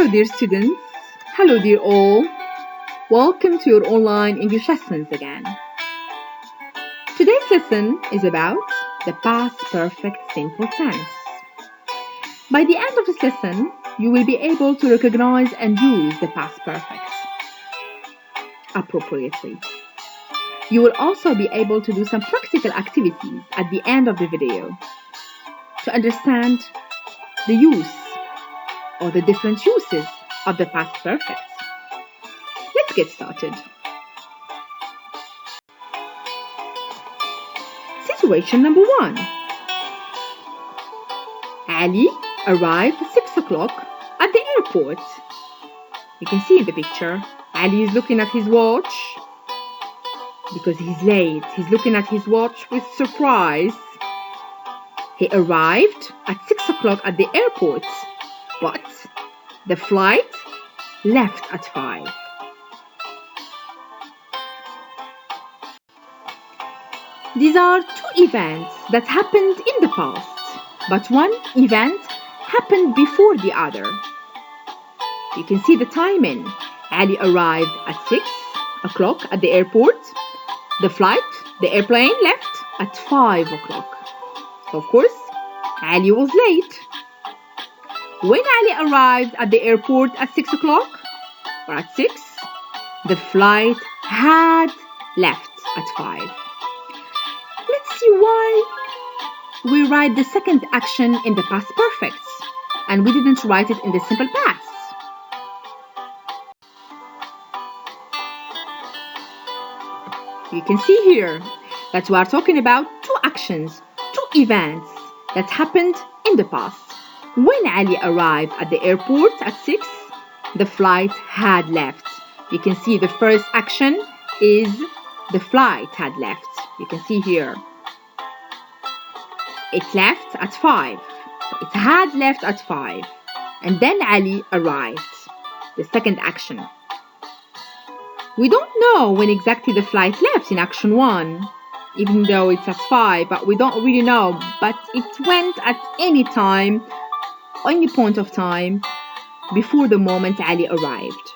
Hello dear students, hello dear all, welcome to your online English lessons again. Today's lesson is about the past perfect simple tense. By the end of this lesson, you will be able to recognize and use the past perfect appropriately. You will also be able to do some practical activities at the end of the video to understand the use or the different uses of the past perfect. Let's get started. Situation number 1. Ali arrived at 6 o'clock at the airport. You can see in the picture, Ali is looking at his watch because he's late. He's looking at his watch with surprise. He arrived at 6 o'clock at the airport, but the flight left at 5. These are two events that happened in the past, but one event happened before the other. You can see the timing. Ali arrived at 6 o'clock at the airport. The airplane left at 5 o'clock. So of course, Ali was late. When Ali arrived at the airport at 6 o'clock, or at 6, the flight had left at 5. Let's see why we write the second action in the past perfect and we didn't write it in the simple past. You can see here that we are talking about two actions, two events that happened in the past. When Ali arrived at the airport at 6, the flight had left. You can see the first action is the flight had left. You can see here. It left at 5. So it had left at 5. And then Ali arrived. The second action. We don't know when exactly the flight left in action 1, even though it's at 5, but we don't really know. But it went at any time, any point of time, before the moment Ali arrived.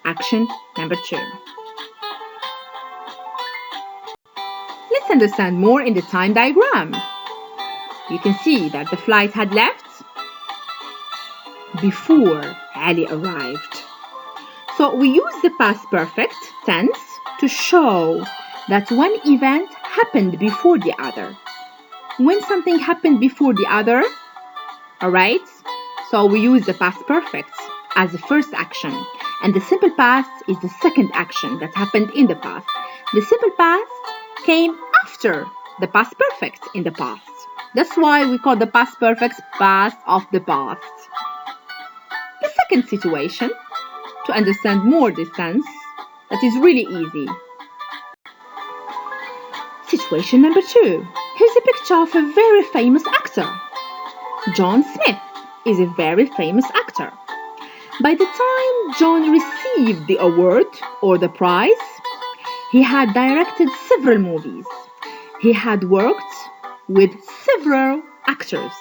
Action number 2. Let's understand more in the time diagram. You can see that the flight had left before Ali arrived. So we use the past perfect tense to show that one event happened before the other. When something happened before the other, alright, so we use the past perfect as the first action, and the simple past is the second action that happened in the past. The simple past came after the past perfect in the past. That's why we call the past perfect past of the past. The second situation, to understand more this tense, that is really easy. Situation number 2. Here's a picture of a very famous actor. John Smith is a very famous actor. By the time John received the award or the prize, he had directed several movies. He had worked with several actors.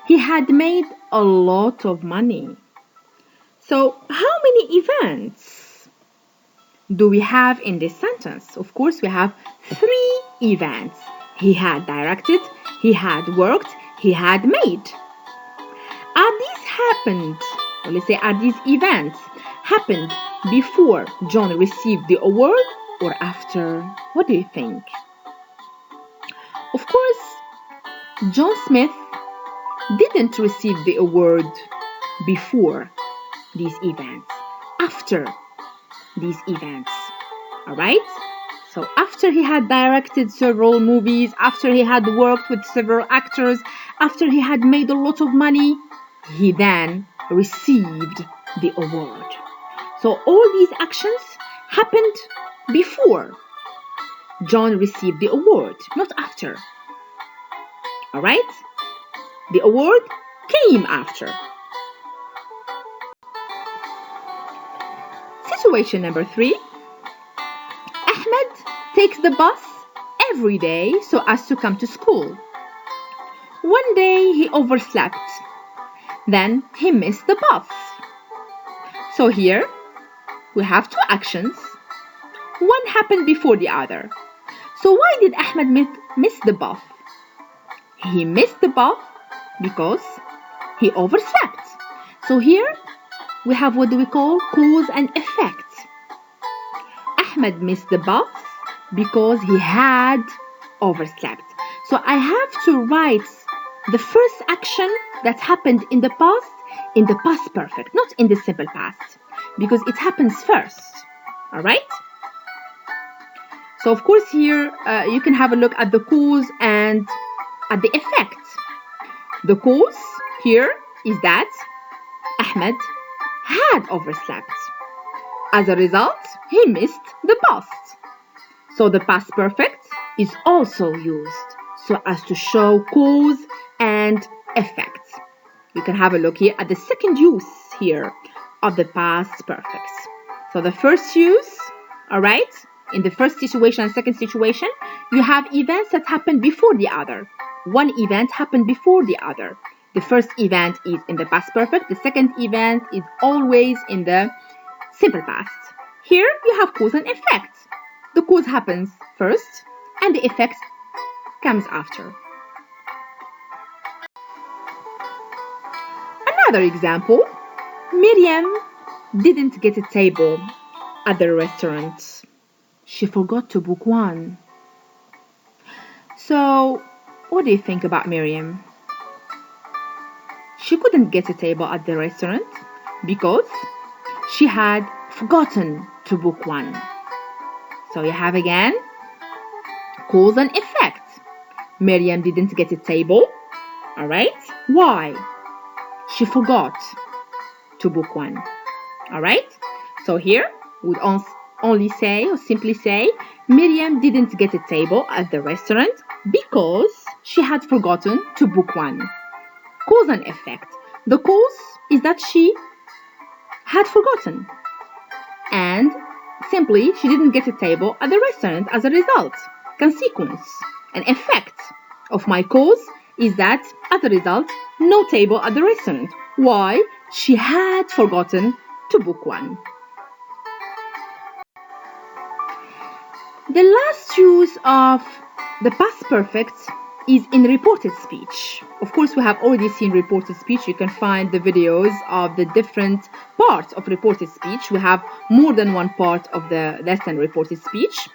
He had made a lot of money. So, how many events do we have in this sentence? Of course, we have 3 events. He had directed, he had worked, he had made. Are these events happened before John received the award or after? What do you think? Of course, John Smith didn't receive the award before these events, after these events. Alright? So after he had directed several movies, after he had worked with several actors, after he had made a lot of money, he then received the award. So all these actions happened before John received the award, not after. Alright? The award came after. Situation number 3. Ahmed takes the bus every day so as to come to school. One day he overslept. Then he missed the bus. So here we have two actions. One happened before the other. So why did Ahmed miss the bath? He missed the bath because he overslept. So here we have what do we call cause and effect. Ahmed missed the bath because he had overslept. So I have to write the first action that happened in the past perfect, not in the simple past, because it happens first. All right? So of course here you can have a look at the cause and at the effect. The cause here is that Ahmed had overslept. As a result, he missed the past. So the past perfect is also used so as to show cause and effect. You can have a look here at the second use here of the past perfect. So the first use, all right, in the first situation and second situation, you have events that happen before the other. One event happened before the other. The first event is in the past perfect. The second event is always in the simple past. Here you have cause and effect. The cause happens first and the effect comes after. Another example, Miriam didn't get a table at the restaurant. She forgot to book one. So, what do you think about Miriam? She couldn't get a table at the restaurant because she had forgotten to book one. So you have again cause and effect. Miriam didn't get a table. All right? Why? She forgot to book one. All right? So here we would only say or simply say Miriam didn't get a table at the restaurant because she had forgotten to book one. Cause and effect. The cause is that she had forgotten. And simply she didn't get a table at the restaurant as a result. Consequence, an effect of my cause is that as a result, no table at the restaurant. Why? She had forgotten to book one. The last use of the past perfect is in reported speech. Of course, we have already seen reported speech. You can find the videos of the different parts of reported speech. We have more than one part of the lesson reported speech.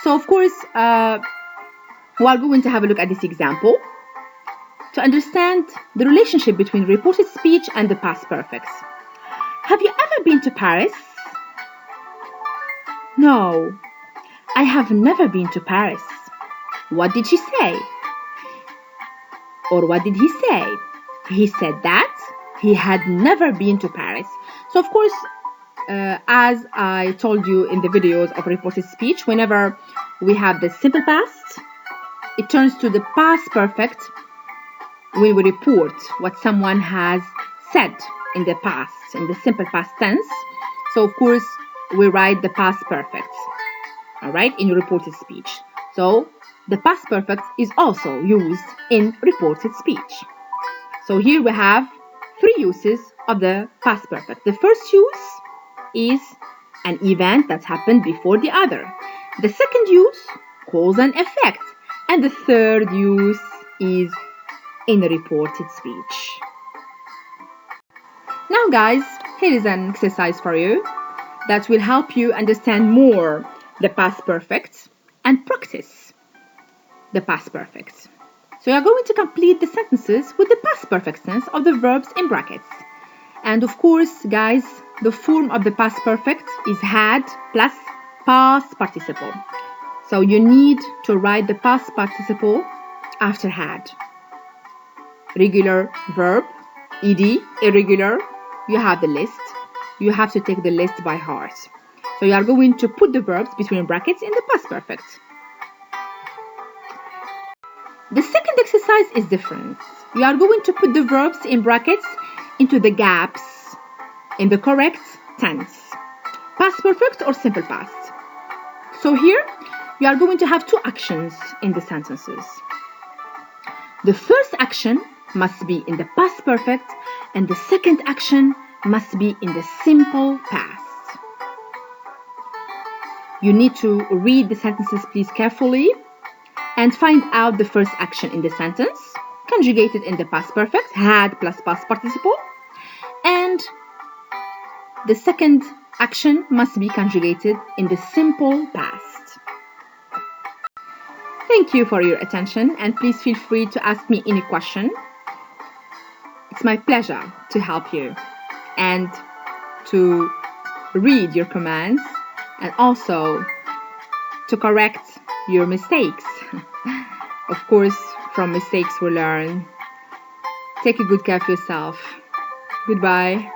So, of course, we are going to have a look at this example to understand the relationship between reported speech and the past perfects. Have you ever been to Paris? No, I have never been to Paris. What did she say? Or what did he say? He said that he had never been to Paris. So, of course, as I told you in the videos of reported speech, whenever we have the simple past, it turns to the past perfect when we report what someone has said in the past, in the simple past tense. So, of course, we write the past perfect, all right, in reported speech. So, the past perfect is also used in reported speech. So, here we have three uses of the past perfect. The first use is an event that happened before the other. The second use, cause and effect. And the third use is in reported speech. Now guys, here is an exercise for you that will help you understand more the past perfect and practice the past perfect. So you are going to complete the sentences with the past perfect tense of the verbs in brackets. And of course, guys, the form of the past perfect is had plus past participle. So you need to write the past participle after had. Regular verb, ed, irregular, you have the list. You have to take the list by heart. So you are going to put the verbs between brackets in the past perfect. The second exercise is different. You are going to put the verbs in brackets into the gaps in the correct tense. Past perfect or simple past. So here, you are going to have two actions in the sentences. The first action must be in the past perfect and the second action must be in the simple past. You need to read the sentences, please, carefully and find out the first action in the sentence, conjugated in the past perfect, had plus past participle, and the second action must be conjugated in the simple past. Thank you for your attention, and please feel free to ask me any question. It's my pleasure to help you and to read your commands and also to correct your mistakes. Of course, from mistakes we learn. Take a good care of yourself. Goodbye.